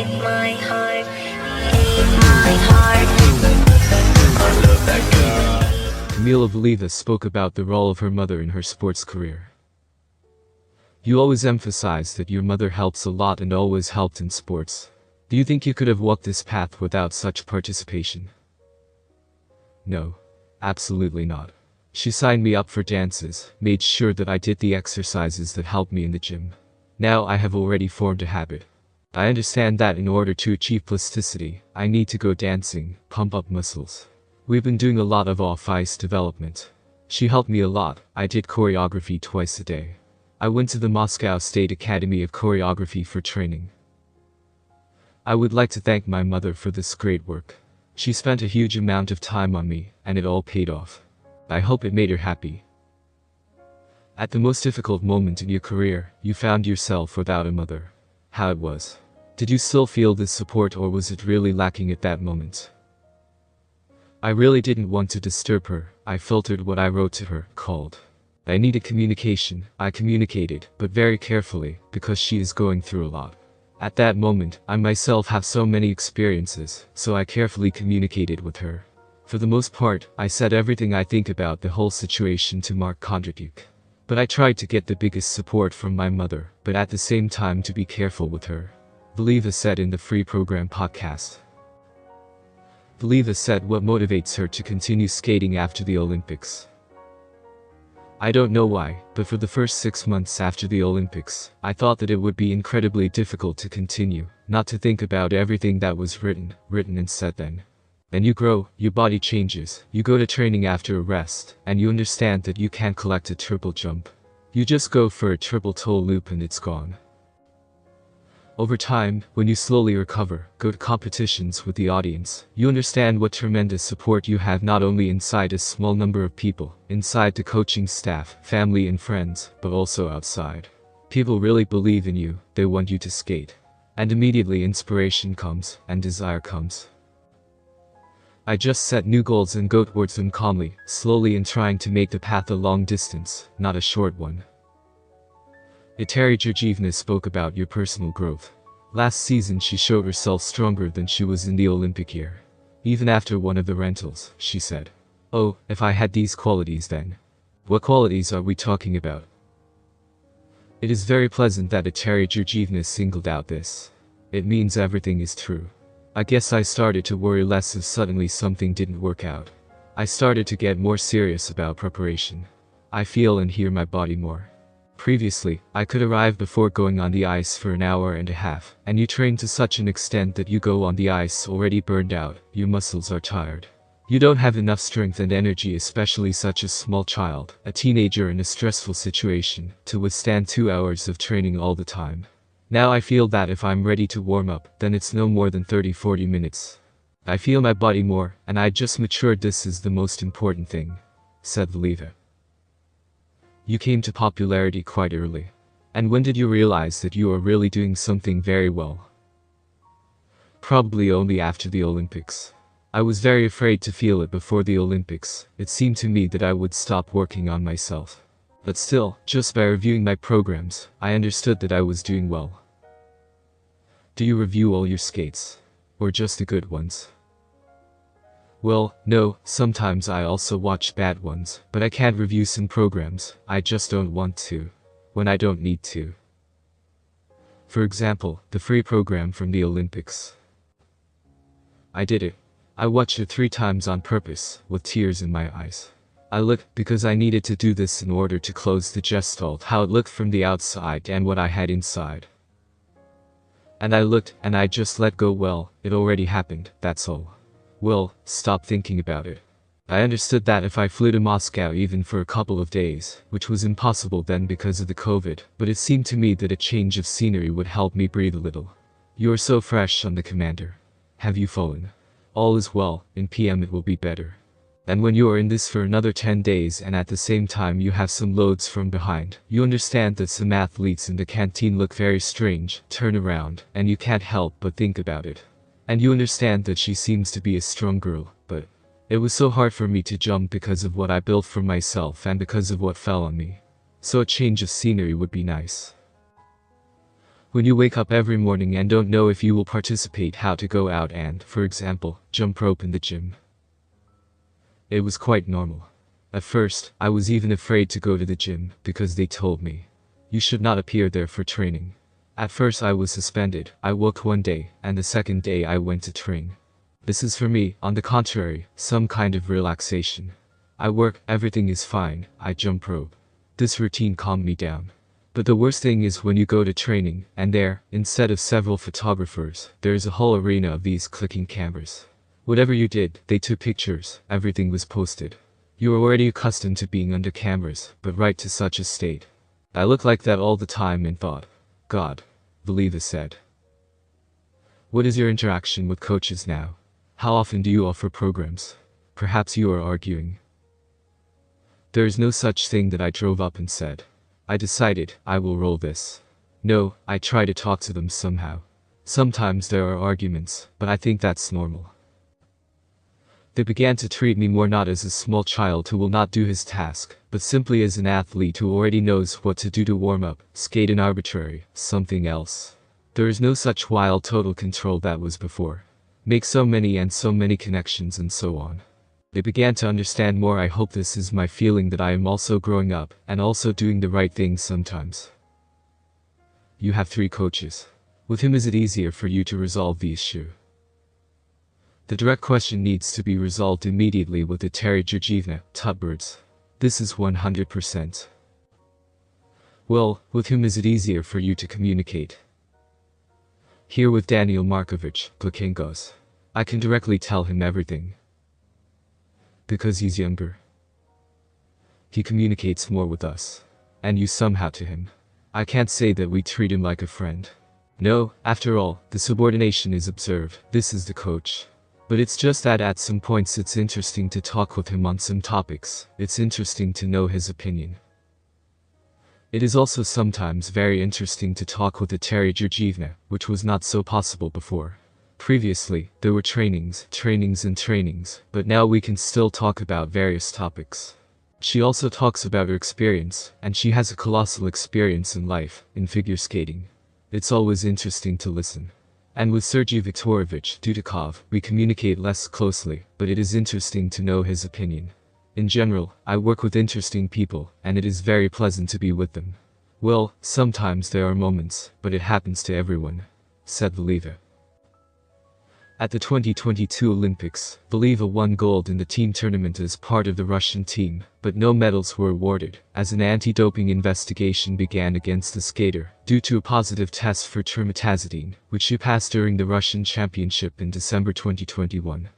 my heart, my heart. I love that girl. Kamila Valieva spoke about the role of her mother in her sports career. You always emphasize that your mother helps a lot and always helped in sports. Do you think you could have walked this path without such participation? No. Absolutely not. She signed me up for dances, made sure that I did the exercises that helped me in the gym. Now I have already formed a habit. I understand that in order to achieve plasticity, I need to go dancing, pump up muscles. We've been doing a lot of off-ice development. She helped me a lot. I did choreography twice a day. I went to the Moscow State Academy of Choreography for training. I would like to thank my mother for this great work. She spent a huge amount of time on me, and it all paid off. I hope it made her happy. At the most difficult moment in your career, you found yourself without a mother. How it was? Did you still feel this support, or was it really lacking at that moment? I really didn't want to disturb her. I filtered what I wrote to her, called. I needed communication. I communicated, but very carefully, because she is going through a lot. At that moment, I myself have so many experiences, so I carefully communicated with her. For the most part, I said everything I think about the whole situation to Mark Kondratyuk. But I tried to get the biggest support from my mother, but at the same time to be careful with her. Valieva said in the Free Program podcast. Valieva said what motivates her to continue skating after the Olympics. I don't know why, but for the first 6 months after the Olympics, I thought that it would be incredibly difficult to continue, not to think about everything that was written and said then. Then you grow, your body changes, you go to training after a rest, and you understand that you can't collect a triple jump. You just go for a triple toe loop and it's gone. Over time, when you slowly recover, go to competitions with the audience, you understand what tremendous support you have not only inside a small number of people, inside the coaching staff, family and friends, but also outside. People really believe in you, they want you to skate. And immediately inspiration comes, and desire comes. I just set new goals and go towards them calmly, slowly, and trying to make the path a long distance, not a short one. Eteri Georgievna spoke about your personal growth. Last season she showed herself stronger than she was in the Olympic year. Even after one of the rentals, she said, "Oh, if I had these qualities then." What qualities are we talking about? It is very pleasant that Eteri Georgievna singled out this. It means everything is true. I guess I started to worry less if suddenly something didn't work out. I started to get more serious about preparation. I feel and hear my body more. Previously, I could arrive before going on the ice for an hour and a half, and you train to such an extent that you go on the ice already burned out, your muscles are tired. You don't have enough strength and energy, especially such a small child, a teenager in a stressful situation, to withstand 2 hours of training all the time. Now I feel that if I'm ready to warm up, then it's no more than 30-40 minutes. I feel my body more, and I just matured. This is the most important thing," said Valieva. You came to popularity quite early. And when did you realize that you are really doing something very well? Probably only after the Olympics. I was very afraid to feel it before the Olympics. It seemed to me that I would stop working on myself. But still, just by reviewing my programs, I understood that I was doing well. Do you review all your skates? Or just the good ones? Well, no, sometimes I also watch bad ones, but I can't review some programs, I just don't want to. When I don't need to. For example, the free program from the Olympics. I did it. I watched it 3 times on purpose, with tears in my eyes. I looked, because I needed to do this in order to close the gestalt, how it looked from the outside and what I had inside. And I looked, and I just let go. Well, it already happened, that's all. Well, stop thinking about it. I understood that if I flew to Moscow even for a couple of days, which was impossible then because of the COVID, but it seemed to me that a change of scenery would help me breathe a little. You are so fresh on the commander. Have you fallen? All is well, in PM it will be better. And when you are in this for another 10 days and at the same time you have some loads from behind, you understand that some athletes in the canteen look very strange, turn around, and you can't help but think about it. And you understand that she seems to be a strong girl, but it was so hard for me to jump because of what I built for myself and because of what fell on me. So a change of scenery would be nice. When you wake up every morning and don't know if you will participate, how to go out and, for example, jump rope in the gym. It was quite normal. At first, I was even afraid to go to the gym, because they told me, you should not appear there for training. At first I was suspended. I woke one day, and the second day I went to train. This is for me, on the contrary, some kind of relaxation. I work, everything is fine, I jump rope. This routine calmed me down. But the worst thing is when you go to training, and there, instead of several photographers, there is a whole arena of these clicking cameras. Whatever you did, they took pictures, everything was posted. You are already accustomed to being under cameras, but right to such a state. I looked like that all the time and thought, God, Valieva said. What is your interaction with coaches now? How often do you offer programs? Perhaps you are arguing. There is no such thing that I drove up and said, I decided, I will roll this. No, I try to talk to them somehow. Sometimes there are arguments, but I think that's normal. They began to treat me more not as a small child who will not do his task, but simply as an athlete who already knows what to do to warm up, skate an arbitrary, something else. There is no such wild total control that was before. Make so many connections and so on. They began to understand more. I hope this is my feeling that I am also growing up, and also doing the right thing sometimes. You have 3 coaches. With him is it easier for you to resolve the issue? The direct question needs to be resolved immediately with the Terry Georgievna, Tubberts. This is 100%. Well, with whom is it easier for you to communicate? Here with Daniel Markovich, Plakengos. I can directly tell him everything. Because he's younger. He communicates more with us. And you somehow to him. I can't say that we treat him like a friend. No, after all, the subordination is observed. This is the coach. But it's just that at some points it's interesting to talk with him on some topics. It's interesting to know his opinion. It is also sometimes very interesting to talk with the Terry Georgievna, which was not so possible before. Previously, there were trainings, but now we can still talk about various topics. She also talks about her experience, and she has a colossal experience in life, in figure skating. It's always interesting to listen. And with Sergei Viktorovich Dudikov, we communicate less closely, but it is interesting to know his opinion. In general, I work with interesting people, and it is very pleasant to be with them. Well, sometimes there are moments, but it happens to everyone, said Valieva. At the 2022 Olympics, Valieva won gold in the team tournament as part of the Russian team, but no medals were awarded, as an anti-doping investigation began against the skater, due to a positive test for trimetazidine, which she passed during the Russian Championship in December 2021.